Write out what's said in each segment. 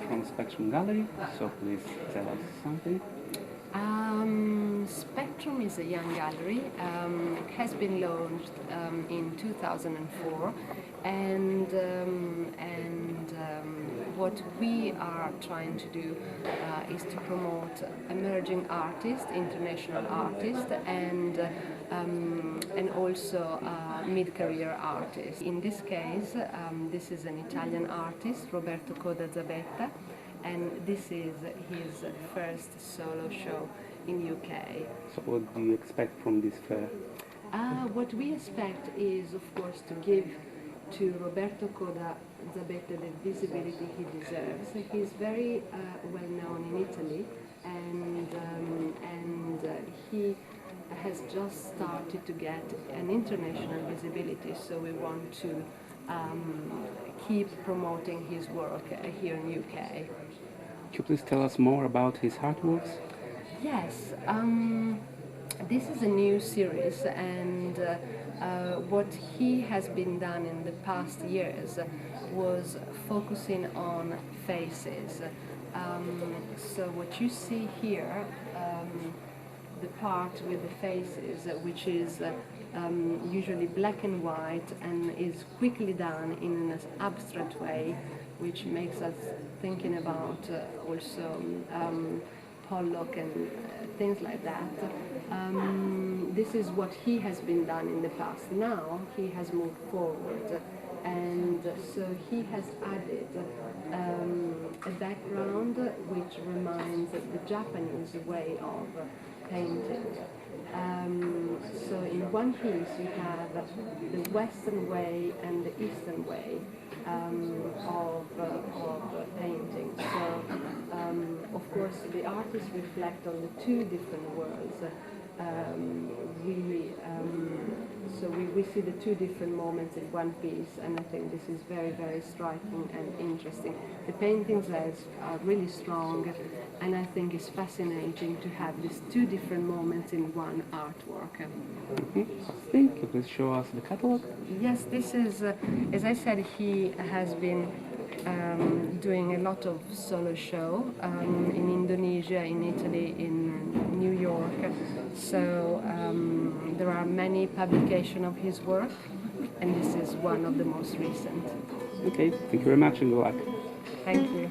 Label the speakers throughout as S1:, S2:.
S1: from Spectrum Gallery, so please tell us something.
S2: Spectrum is a young gallery. It has been launched in 2004, and what we are trying to do is to promote emerging artists, international artists, and also mid-career artists. In this case, this is an Italian artist, Roberto Coda-Zabetta, and this is his first solo show in UK.
S1: So what do you expect from this fair?
S2: What we expect is, of course, to give to Roberto Coda-Zabetta the visibility he deserves. He's very well known in Italy, and he has just started to get an international visibility, so we want to keep promoting his work here in UK.
S1: Could you please tell us more about his artworks?
S2: Yes, this is a new series, and what he has been done in the past years was focusing on faces. So what you see here, the part with the faces, which is usually black and white and is quickly done in an abstract way, which makes us thinking about also Pollock and things like that. This is what he has been done in the past. Now he has moved forward, and so he has added a background which reminds the Japanese way of painting. So in one piece you have the Western way and the Eastern way of painting. So of course the artists reflect on the two different worlds. So we see the two different moments in one piece, and I think this is very, very striking and interesting. The paintings are really strong, and I think it's fascinating to have these two different moments in one artwork.
S1: Could you please show us the catalog?
S2: Yes, this is, as I said, he has been doing a lot of solo show in Indonesia, in Italy, in New York. So there are many publications of his work, and this is one of the most recent.
S1: Okay, thank you very much and good luck.
S2: Thank you.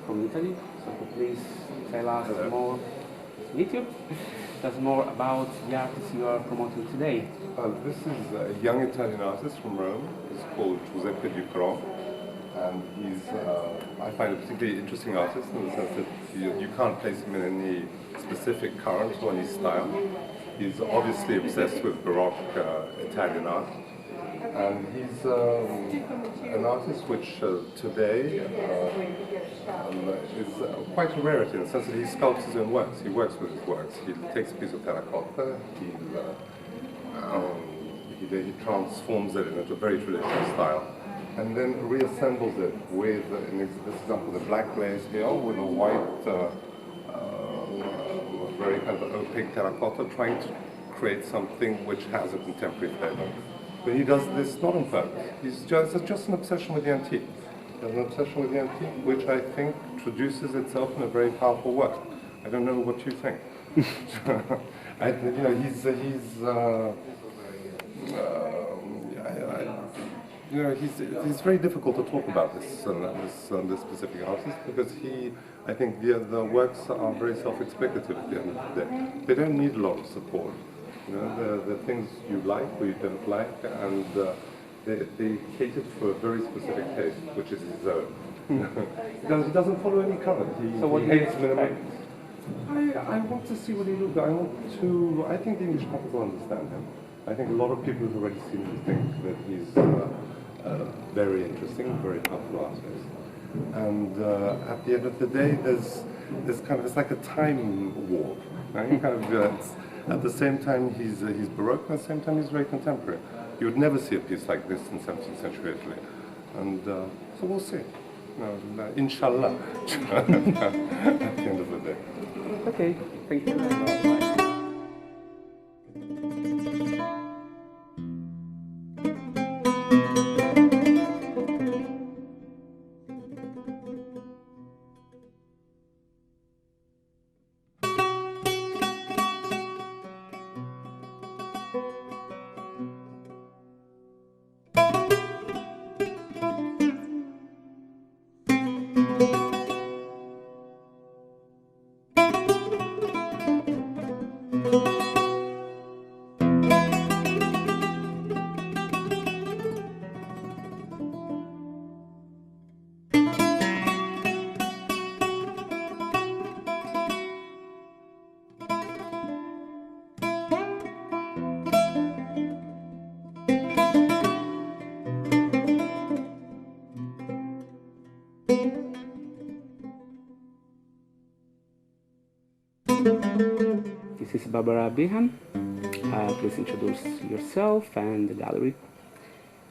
S1: From Italy, so please tell us more. Meet you. Tell us more about the artist you are promoting today.
S3: This is a young Italian artist from Rome. He's called Giuseppe Ducro, and he's I find a particularly interesting artist in the sense that you can't place him in any specific current or any style. He's obviously obsessed with Baroque Italian art. And he's an artist which today is quite a rarity in the sense that he sculpts his own works. He works with his works. He takes a piece of terracotta, he transforms it into a very traditional style, and then reassembles it with, in this example, the black glaze here with a white, very kind of opaque terracotta, trying to create something which has a contemporary flavor. But he does this not on purpose. It's just an obsession with the antique. He has an obsession with the antique, which I think traduces itself in a very powerful work. I don't know what you think. He's very difficult to talk about this specific artist because I think the works are very self-explicative at the end of the day. They don't need a lot of support. You know, the things you like or you don't like, and they cater for a very specific taste, which is his own. He doesn't follow any current.
S1: So what
S3: He
S1: do you
S3: hates
S1: expect?
S3: I want to see what he looks like. I think the English public will understand him. I think a lot of people who've already seen him think that he's very interesting, very powerful artist. And at the end of the day, there's kind of, it's like a time warp. Right? Kind of, at the same time he's Baroque, at the same time he's very contemporary. You would never see a piece like this in 17th century Italy. And so we'll see. Inshallah, at the end of the day.
S1: Okay, thank you very much. This is Barbara Behan. Please introduce yourself and the gallery.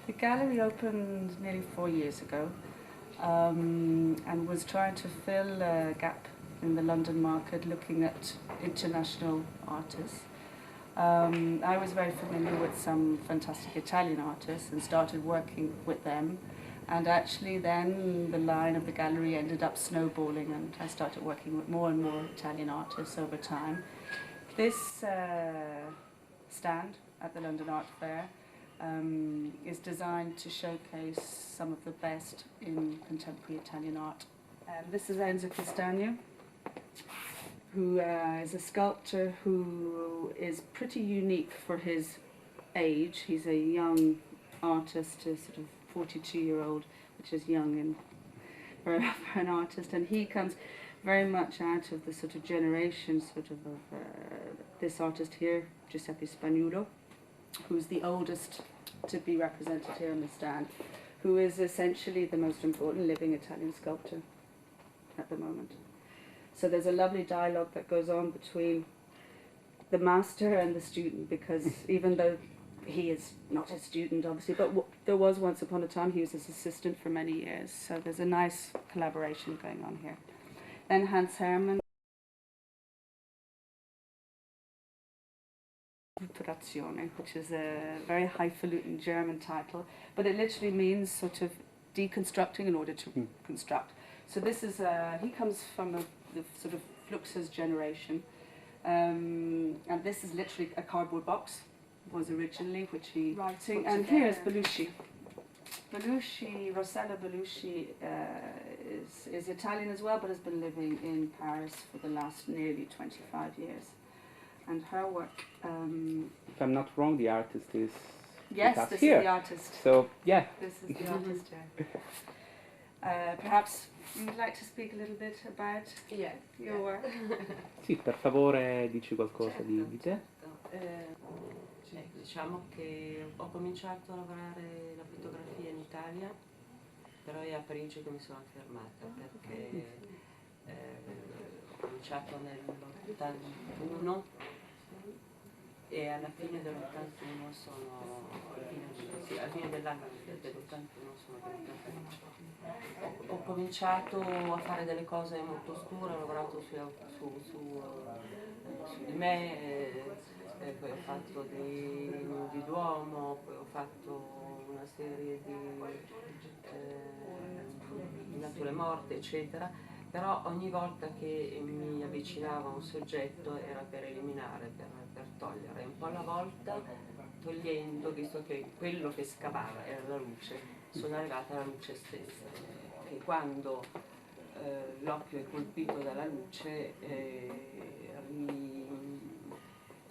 S4: The gallery opened nearly 4 years ago and was trying to fill a gap in the London market looking at international artists. I was very familiar with some fantastic Italian artists and started working with them, and actually then the line of the gallery ended up snowballing and I started working with more and more Italian artists over time. This stand at the London Art Fair is designed to showcase some of the best in contemporary Italian art. This is Enzo Castagno, who is a sculptor who is pretty unique for his age. He's a young artist, a sort of 42-year-old, which is young for an artist, and he comes very much out of the sort of generation of this artist here, Giuseppe Spagnuolo, who's the oldest to be represented here on the stand, who is essentially the most important living Italian sculptor at the moment. So there's a lovely dialogue that goes on between the master and the student, because even though he is not a student, obviously, but there was once upon a time he was his assistant for many years, so there's a nice collaboration going on here. Then Hans Hermann, which is a very highfalutin German title, but it literally means sort of deconstructing in order to construct. So this is, he comes from the sort of Fluxus generation, and this is literally a cardboard box, was originally, which he writing, and here is Belushi. Rossella Belushi is Italian as well, but has been living in Paris for the last nearly 25 years. And her work...
S1: if I'm not wrong, the artist is
S4: yes, this
S1: here.
S4: Is the artist.
S1: So, yeah.
S4: This is the artist here. Perhaps you'd like to speak a little bit about your work?
S1: Sì, per favore dici qualcosa di te.
S5: Diciamo che ho cominciato a lavorare la fotografia in Italia, però è a Parigi che mi sono fermata, perché ho cominciato nell'81 e alla fine dell'81 alla fine dell'anno dell'81 sono venuta. Ho cominciato a fare delle cose molto oscure, ho lavorato su di me, poi ho fatto dei nudi d'uomo, poi ho fatto una serie di nature morte, eccetera, però ogni volta che mi avvicinavo a un soggetto era per eliminare, per togliere, un po' alla volta, togliendo, visto che quello che scavava era la luce, sono arrivata alla luce stessa, che quando l'occhio è colpito dalla luce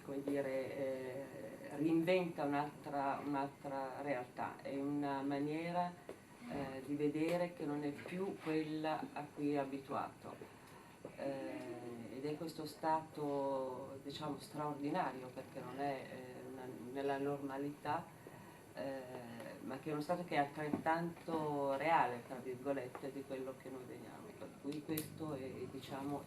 S5: come dire, reinventa un'altra realtà, è una maniera di vedere che non è più quella a cui è abituato. Ed è questo stato, diciamo, straordinario, perché non è nella normalità, ma che è uno stato che è altrettanto reale, tra virgolette, di quello che noi vediamo. Per cui questo è, diciamo,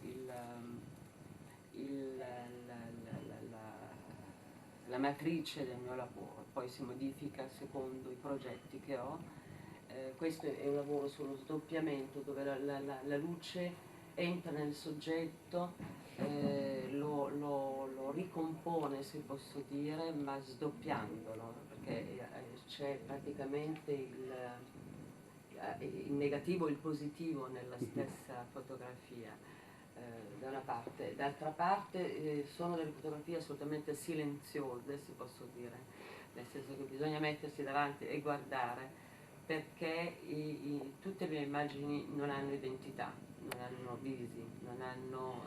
S5: la matrice del mio lavoro, poi si modifica secondo i progetti che ho. Questo è un lavoro sullo sdoppiamento, dove la luce entra nel soggetto, lo ricompone, se posso dire, ma sdoppiandolo, perché c'è praticamente il negativo e il positivo nella stessa fotografia, da una parte. D'altra parte sono delle fotografie assolutamente silenziose, si posso dire, nel senso che bisogna mettersi davanti e guardare, perché tutte le mie immagini non hanno identità, non hanno visi, non hanno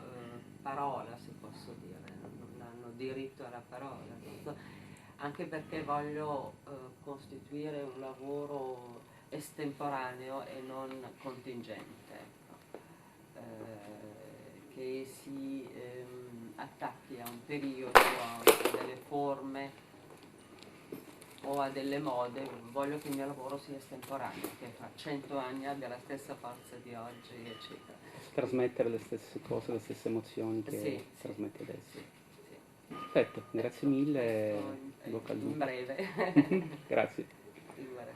S5: parola, se posso dire, non hanno diritto alla parola, anche perché voglio costituire un lavoro estemporaneo e non contingente, ecco. Che si attacchi a un periodo, a delle forme o a delle mode. Voglio che il mio lavoro sia estemporaneo, che fra 100 anni abbia la stessa forza di oggi, eccetera.
S1: Trasmettere le stesse cose, le stesse emozioni che
S5: Sì,
S1: trasmette adesso.
S5: sì, sì.
S1: Perfetto, grazie mille.
S5: Questo
S1: Bocca al
S5: in
S1: lupo.
S5: breve.
S1: Grazie.
S5: Figurati.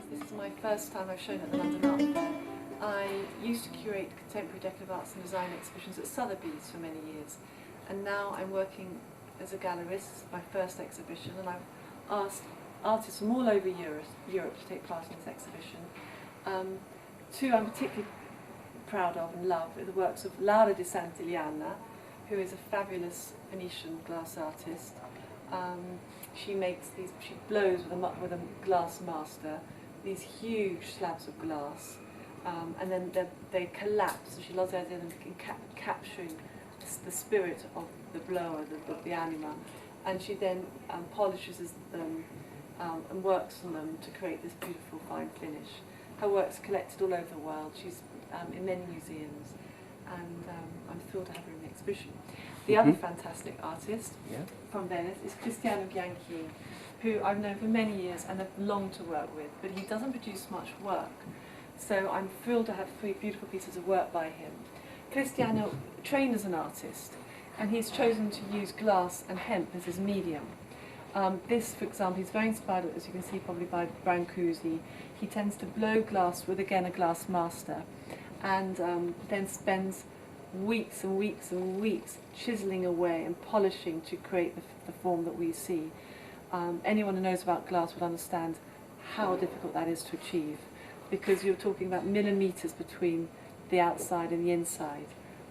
S6: This is my first time I've shown at the London Art Fair. I used to curate contemporary decorative arts and design exhibitions at Sotheby's for many years, and now I'm working as a gallerist, my first exhibition, and I've asked artists from all over Europe to take part in this exhibition. Two I'm particularly proud of and love are the works of Laura di Sant'Iliana, who is a fabulous Venetian glass artist. She blows with a glass master these huge slabs of glass, and then they collapse. So she loves the idea of them capturing the spirit of the blower, the anima, and she then polishes them and works on them to create this beautiful fine finish. Her work's collected all over the world. She's in many museums, and I'm thrilled to have her in the exhibition. The other fantastic artist from Venice is Cristiano Bianchi, who I've known for many years and have longed to work with, but he doesn't produce much work. So I'm thrilled to have 3 beautiful pieces of work by him. Cristiano trained as an artist, and he's chosen to use glass and hemp as his medium. This, for example, he's very inspired, as you can see, probably by Brancusi. He tends to blow glass with, again, a glass master, and then spends weeks and weeks and weeks chiseling away and polishing to create the form that we see. Anyone who knows about glass would understand how difficult that is to achieve, because you're talking about millimeters between the outside and the inside.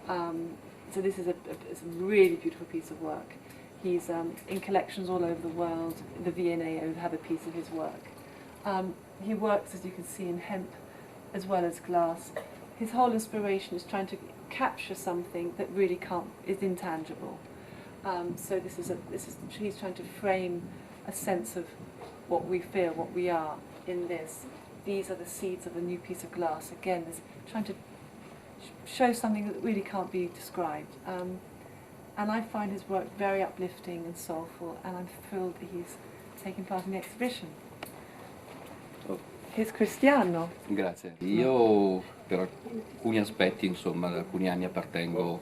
S6: So this is it's a really beautiful piece of work. He's in collections all over the world. The V&A have a piece of his work. He works, as you can see, in hemp as well as glass. His whole inspiration is trying to capture something that really is intangible. So he's trying to frame a sense of what we feel, what we are in this. These are the seeds of a new piece of glass. Again, trying to show something that really can't be described. And I find his work very uplifting and soulful, and I'm thrilled that he's taking part in the exhibition. Here's Cristiano.
S7: Grazie. Io per alcuni aspetti, insomma, da alcuni anni appartengo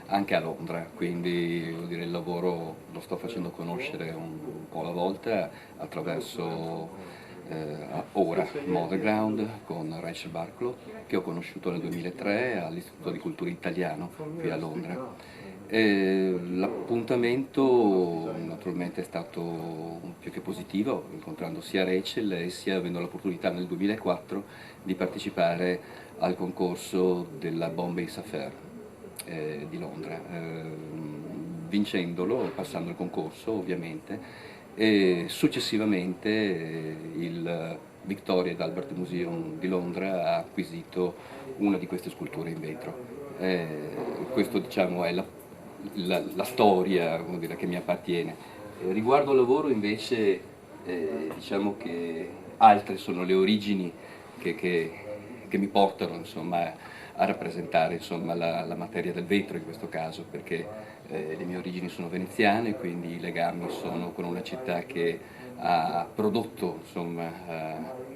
S7: anche a Londra, quindi vuol dire, il lavoro lo sto facendo conoscere un po' alla volta attraverso ora Motherground con Rachel Barclough, che ho conosciuto nel 2003 all'Istituto di Cultura Italiano qui a Londra. L'appuntamento naturalmente è stato più che positivo, incontrando sia Rachel e sia avendo l'opportunità nel 2004 di partecipare al concorso della Bombay Sapphire di Londra, vincendolo, passando il concorso ovviamente, e successivamente il Victoria ed Albert Museum di Londra ha acquisito una di queste sculture in vetro. Questo diciamo è la storia, come dire, che mi appartiene. Riguardo al lavoro invece diciamo che altre sono le origini che mi portano insomma, a rappresentare insomma, la materia del vetro in questo caso, perché le mie origini sono veneziane, quindi i legami sono con una città che ha prodotto, insomma,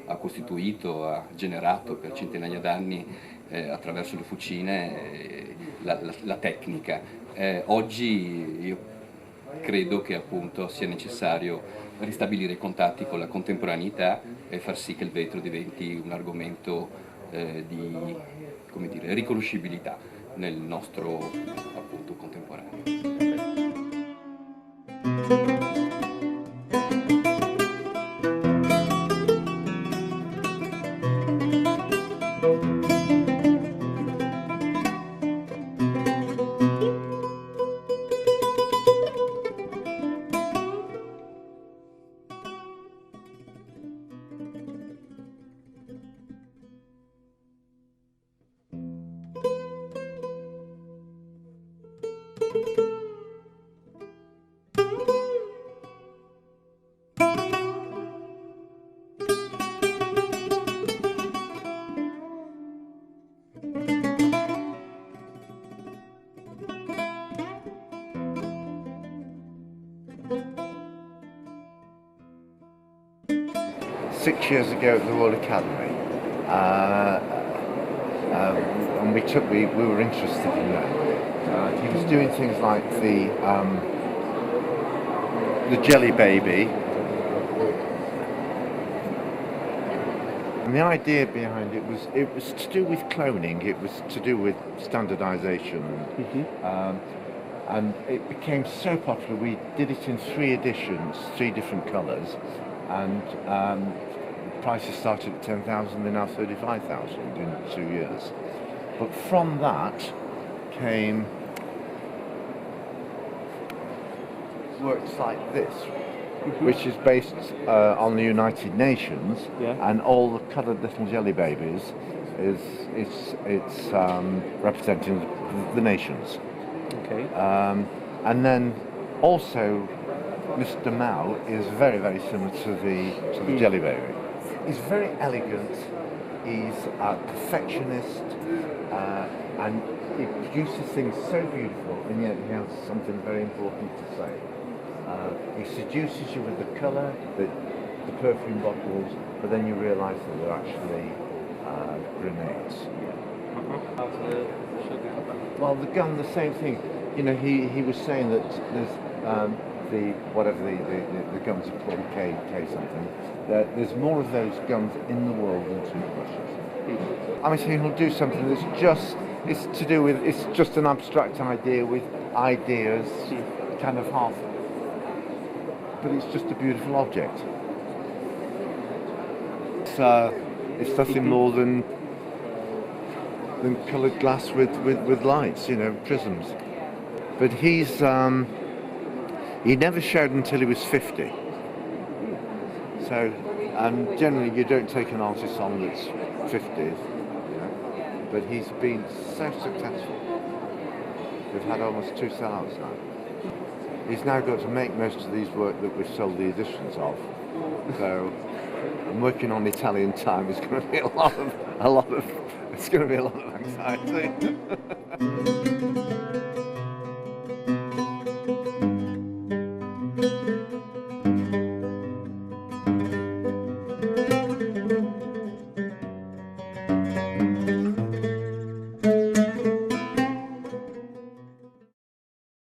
S7: ha costituito, ha generato per centinaia d'anni attraverso le fucine la tecnica. Oggi io credo che appunto sia necessario ristabilire i contatti con la contemporaneità e far sì che il vetro diventi un argomento di, come dire, riconoscibilità nel nostro appunto contemporaneo.
S8: Six years ago at the Royal Academy, and we were interested in that. He was doing things like the jelly baby, and the idea behind it was to do with cloning. It was to do with standardization, and it became so popular. We did it in 3 editions, 3 different colors, and prices started at 10,000, they're now 35,000 in 2 years. But from that came works like this, which is based on the United Nations, and all the coloured little jelly babies it's representing the nations.
S1: Okay.
S8: And then also Mr. Mao is very, very similar to the jelly baby. He's very elegant, he's a perfectionist, and he produces things so beautiful, and yet he has something very important to say. He seduces you with the colour, the perfume bottles, but then you realise that they're actually grenades. Well, the gun, the same thing. You know, he was saying that there's the guns are called K something. There's more of those guns in the world than toothbrushes. I mean, so he'll do something that's it's just an abstract idea with ideas, kind of half, but it's just a beautiful object. It's nothing more than coloured glass with lights, you know, prisms. But he never showed until he was 50. So, and generally you don't take an artist on that's 50, you know, but he's been so successful. We've had almost 2 sellouts now. He's now got to make most of these work that we've sold the editions of. So, I'm working on Italian time. It's going to be a lot of anxiety.